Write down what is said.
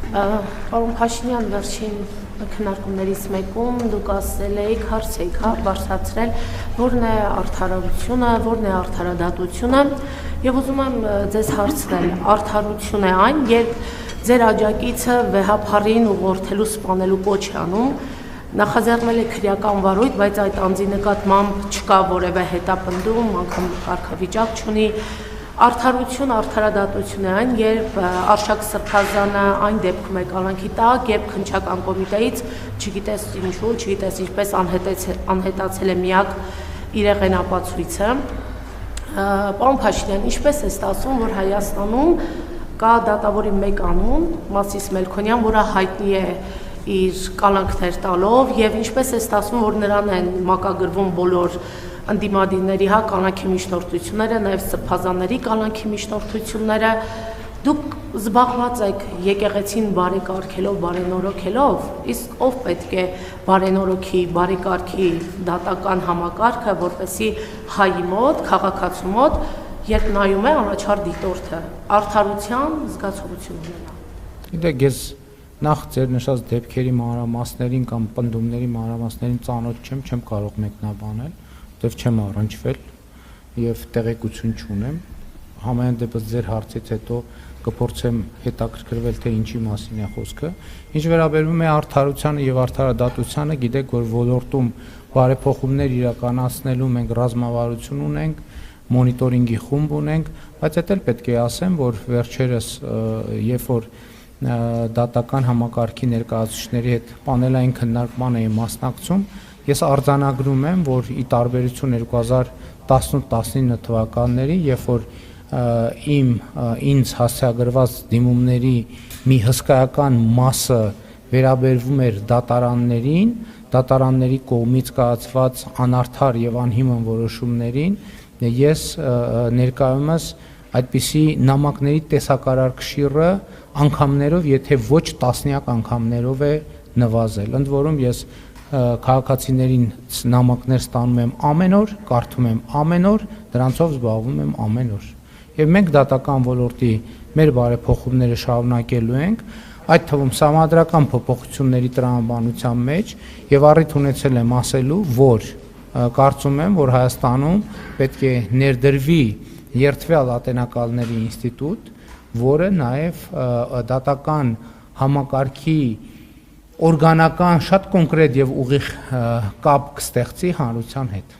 Պարոն Փաշինյան, վերջին քննարկումներից մեկում դուք ասել եք, հարց եք բարձրացրել, որն է արդարությունը, որն է արդարադատությունը, եւ ուզում եմ ձեզ հարցնել, արդարություն է այն, երբ ձեր աջակիցը վեհափառին ուղղորդելու սպանելու կոչ է անում, նախաձեռնել է քրեական վարույթ, բայց այդ անձի նկատմամբ չկա որևէ հետապնդում, անգամ կարգավիճակ չունի։ Արդարություն, արդարադատություն է այն, երբ Արշակ Սրբազանը այն դեպքում է կալանքի տակ, երբ քննչական կոմիտեից չգիտես ինչու, չգիտես ինչպես անհետացել է միակ իրեղեն ապացույցը։ Պարոն Փաշինյան, ինչպես է ստացվում, որ Հայաստանում կա դատավորի մեկ անուն, Մասիս Մելքոնյան, որը հայտնի է իր կալանքներ տալով, եւ ինչպես է ստացվում, որ նրան են մակագրվում բոլոր ընդդիմադիրների կալանքի միջնորդությունները, նաև սրբազանների կալանքի միջնորդությունները, դուք զբաղված եք եկեղեցին բարեկարգելով, բարենորոգելով, իսկ ով պետք է բարենորոգի, բարեկարգի դատական համակարգը, որպեսզի հայի մոտ, քաղաքացու մոտ, երբ նայում է առաջար դիտորդը, արդարության զգացողություն ունենա։ Գիտեք, ես նախ ձեր նշած դեպքերի մանրամասներին կամ պնդումների մանրամասներին ծանոթ չեմ կարող մեկնաբանել, որտեվ չեմ առնչվել եւ տեղեկություն չունեմ, համենայն դեպս ձեր հարցից հետո կփորձեմ հետաքրքրվել, թե ինչի մասին է խոսքը։ Ինչ վերաբերում է արդարությանը եւ արդարադատությանը, գիտեք, որ ոլորտում բարեփոխումներ իրականացնելու մենք ռազմավարություն ունենք, մոնիտորինգի խումբ ունենք, բայց դա էլ պետք է ասեմ, որ վերջերս երբ որ դատական համակարգի ներկայացուցիչների հետ պանելային քննարկման էի մասնակցում, ես արձանագրում եմ, որ ի տարբերություն 2018-19 թվականների, երբ որ ինձ հասցեագրված դիմումների մի հսկայական մասը վերաբերվում էր դատարաններին, դատարանների կողմից կայացված անարդար եւ անհիմն որոշումներին, ես ներկայումս այդպիսի նամակների տեսակարար կշիռը անգամներով, եթե ոչ տասնյակ անգամներով է նվազել, ընդ որում ես քաղաքացիներին նամակներ ստանում եմ ամեն օր, կարդում եմ ամեն օր, դրանցով զբաղվում եմ ամեն օր։ Եվ մենք դատական ոլորտի մեր բարեփոխումները շարունակելու ենք, այդ թվում սահմանադրական փոփոխությունների տրամաբանության մեջ եւ առիթ ունեցել եմ ասելու, որ կարծում եմ, որ Հայաստանում պետք է ներդրվի երդվյալ ատենակալների ինստիտուտ, որը նաեւ դատական համակարգի օրգանական շատ կոնկրետ եւ ուղիղ կապ կստեղծի հանրության հետ։